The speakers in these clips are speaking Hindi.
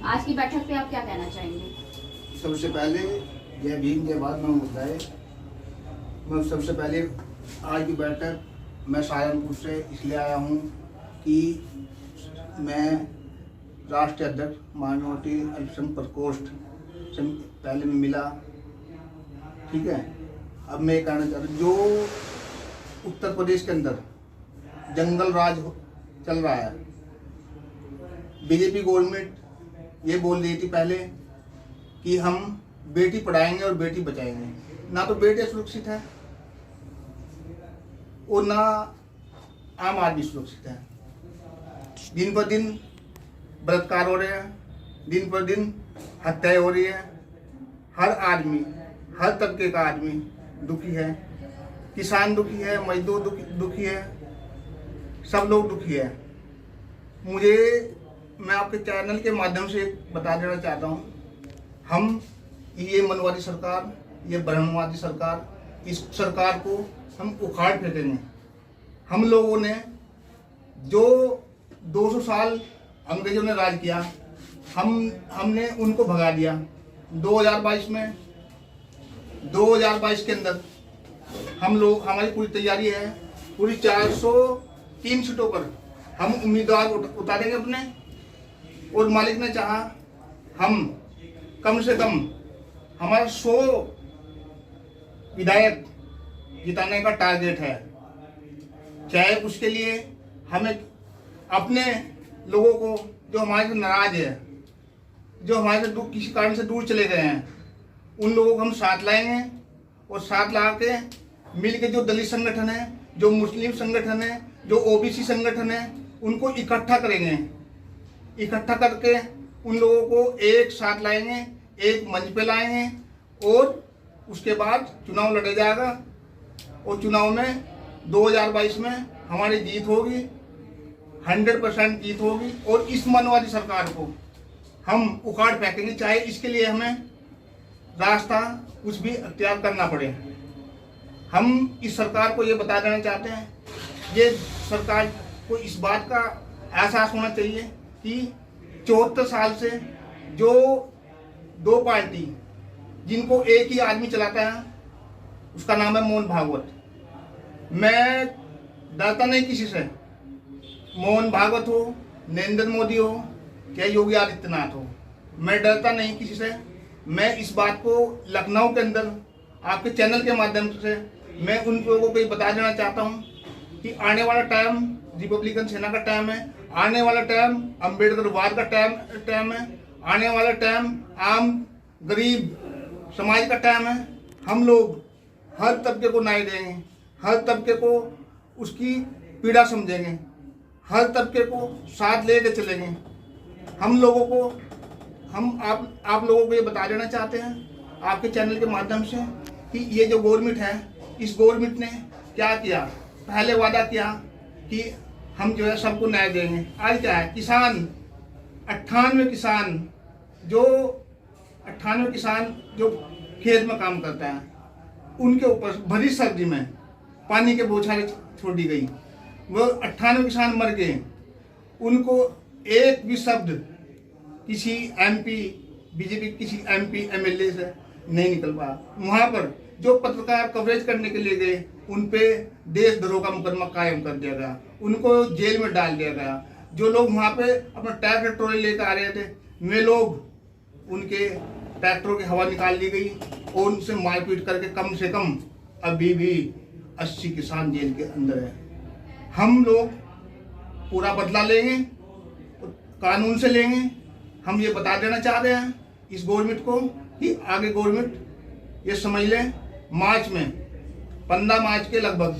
आज की बैठक पे आप क्या कहना चाहेंगे? सबसे पहले यह भीम के बाद में होता है। मैं सबसे पहले आज की बैठक मैं सहारनपुर से इसलिए आया हूँ कि मैं राष्ट्रीय अध्यक्ष माइनॉरिटी अल्पसंख्यक प्रकोष्ठ से पहले में मिला, ठीक है। अब मैं ये कहना चाहता हूँ, जो उत्तर प्रदेश के अंदर जंगल राज चल रहा है, बीजेपी गवर्नमेंट ये बोल रही थी पहले कि हम बेटी पढ़ाएंगे और बेटी बचाएंगे। ना तो बेटे सुरक्षित है और ना आम आदमी सुरक्षित है। दिन पर दिन बलात्कार हो रहे हैं, दिन पर दिन हत्याएं हो रही है। हर आदमी, हर तबके का आदमी दुखी है। किसान दुखी है, मजदूर दुखी है, सब लोग दुखी है। मैं आपके चैनल के माध्यम से बता देना चाहता हूँ, हम ये मनवादी सरकार, ये ब्रह्मवादी सरकार, इस सरकार को हम उखाड़ फेंकेंगे। हम लोगों ने जो 200 साल अंग्रेजों ने राज किया, हमने उनको भगा दिया। 2022 के अंदर हमारी पूरी तैयारी है। पूरी 403 सीटों पर हम उम्मीदवार उतारेंगे अपने, और मालिक ने चाहा हम कम से कम हमारा 100 विधायक जिताने का टारगेट है। चाहे उसके लिए हमें अपने लोगों को जो हमारे से नाराज है, जो हमारे से किसी कारण से दूर चले गए हैं, उन लोगों को हम साथ लाएंगे। और साथ ला के मिल के जो दलित संगठन है, जो मुस्लिम संगठन है, जो ओबीसी संगठन है, उनको इकट्ठा करेंगे। इकट्ठा करके उन लोगों को एक साथ लाएंगे, एक मंच पे लाएंगे, और उसके बाद चुनाव लड़ा जाएगा। और चुनाव में 2022 में हमारी जीत होगी, 100% जीत होगी। और इस मनवादी सरकार को हम उखाड़ फेंकेंगे, चाहे इसके लिए हमें रास्ता कुछ भी अख्तियार करना पड़े। हम इस सरकार को ये बता देना चाहते हैं, ये सरकार को इस बात का एहसास होना चाहिए कि 74 साल से जो 2 पार्टी जिनको एक ही आदमी चलाता है, उसका नाम है मोहन भागवत। मैं डरता नहीं किसी से, मोहन भागवत हो, नरेंद्र मोदी हो, चाहे योगी आदित्यनाथ हो, मैं डरता नहीं किसी से। मैं इस बात को लखनऊ के अंदर आपके चैनल के माध्यम से मैं उन लोगों को ये बता देना चाहता हूँ कि आने वाला टाइम रिपब्लिकन सेना का टाइम है, आने वाला टाइम अम्बेडकरवाद का टाइम है, आने वाला टाइम आम गरीब समाज का टाइम है। हम लोग हर तबके को न्याय देंगे, हर तबके को उसकी पीड़ा समझेंगे, हर तबके को साथ लेके चलेंगे। आप लोगों को ये बता देना चाहते हैं आपके चैनल के माध्यम से कि ये जो गवर्नमेंट है, इस गवर्नमेंट ने क्या किया। पहले वादा किया कि हम जो है सबको न्याय देंगे। आज क्या है, किसान 98 किसान जो खेत में काम करता है, उनके ऊपर भरी सर्दी में पानी के बौछारें छोड़ दी गई। वो 98 किसान मर गए। उनको एक भी शब्द किसी एमपी, बीजेपी किसी एमपी एमएलए से नहीं निकल पाया। वहाँ पर जो पत्रकार कवरेज करने के लिए गए, उन पे देशद्रोह का मुकदमा कायम कर दिया गया, उनको जेल में डाल दिया गया। जो लोग वहाँ पे अपना ट्रैक्टर ट्रॉली लेकर आ रहे थे, वे लोग उनके ट्रैक्टरों की हवा निकाल ली गई और उनसे मारपीट करके कम से कम अभी भी 80 किसान जेल के अंदर है। हम लोग पूरा बदला लेंगे, कानून से लेंगे। हम ये बता देना चाह रहे हैं इस गवर्नमेंट को कि आगे गवर्नमेंट ये समझ ले, मार्च में 15 मार्च के लगभग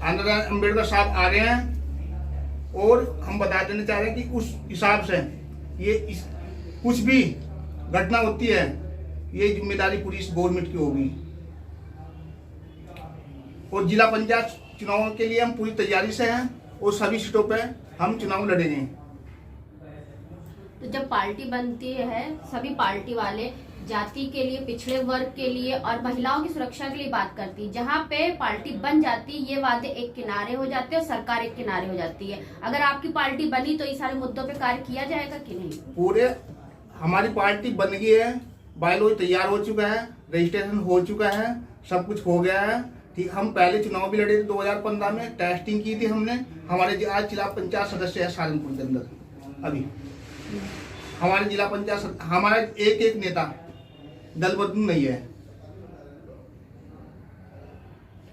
अम्बेडकर साहब आ रहे हैं, और हम बता देना चाह रहे हैं कि उस हिसाब से कुछ भी घटना होती है, ये जिम्मेदारी पूरी इस गवर्नमेंट की होगी। और जिला पंचायत चुनाव के लिए हम पूरी तैयारी से हैं और सभी सीटों पे हम चुनाव लड़ेंगे। तो जब पार्टी बनती है, सभी पार्टी वाले जाति के लिए, पिछड़े वर्ग के लिए और महिलाओं की सुरक्षा के लिए बात करती है। जहाँ पे पार्टी बन जाती है, ये वादे एक किनारे हो जाते हैं और सरकार एक किनारे हो जाती है। अगर आपकी पार्टी बनी तो ये सारे मुद्दों पे कार्य किया जाएगा कि नहीं? पूरे हमारी पार्टी बन गई है, बायलॉज तैयार हो चुका है, रजिस्ट्रेशन हो चुका है, सब कुछ हो गया है। ठीक, हम पहले चुनाव भी लड़े थे 2015 में, टेस्टिंग की थी हमने। हमारे आज जिला पंचायत सदस्य है सहारनपुर के अंदर। अभी हमारे जिला पंचायत हमारा एक एक नेता दल बदलू नहीं है,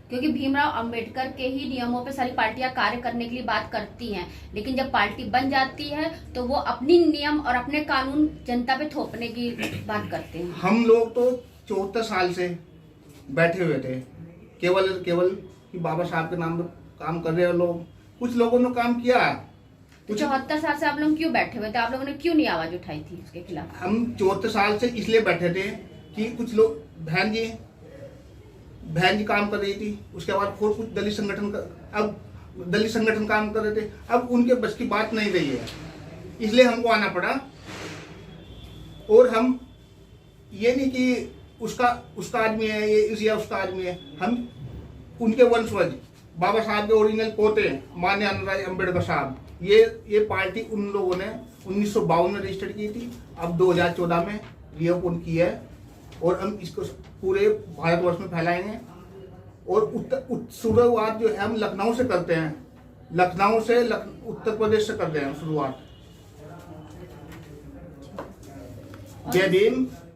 क्योंकि भीमराव अंबेडकर के ही नियमों पे सारी पार्टियां कार्य करने के लिए बात करती हैं, लेकिन जब पार्टी बन जाती है तो वो अपनी नियम और अपने कानून जनता पे थोपने की बात करते हैं। हम लोग तो 74 साल से बैठे हुए थे, केवल कि बाबा साहब के नाम पे काम कर रहे हैं लोग। कुछ लोगों ने काम किया, तो 74 साल से आप लोग क्यों बैठे हुए थे? आप लोगों ने क्यों नहीं आवाज उठाई थी उसके खिलाफ? हम 74 साल से इसलिए बैठे थे कि कुछ लोग बहन जी काम कर रही थी, उसके बाद और कुछ दलित संगठन काम कर रहे थे। अब उनके बस की बात नहीं रही है, इसलिए हमको आना पड़ा। और हम ये नहीं कि उसका आदमी है ये या उसका आदमी है, हम उनके वंशज, बाबा साहब के ओरिजिनल पोते माननीय अन्नाराय अंबेडकर साहब। ये पार्टी उन लोगों ने 1952 में रजिस्टर की थी, अब 2014 में रीओपन की है, और हम इसको पूरे भारतवर्ष में फैलाएंगे। और शुरुआत जो है हम लखनऊ से करते हैं, लखनऊ से उत्तर प्रदेश से करते हैं शुरुआत। जय भीम।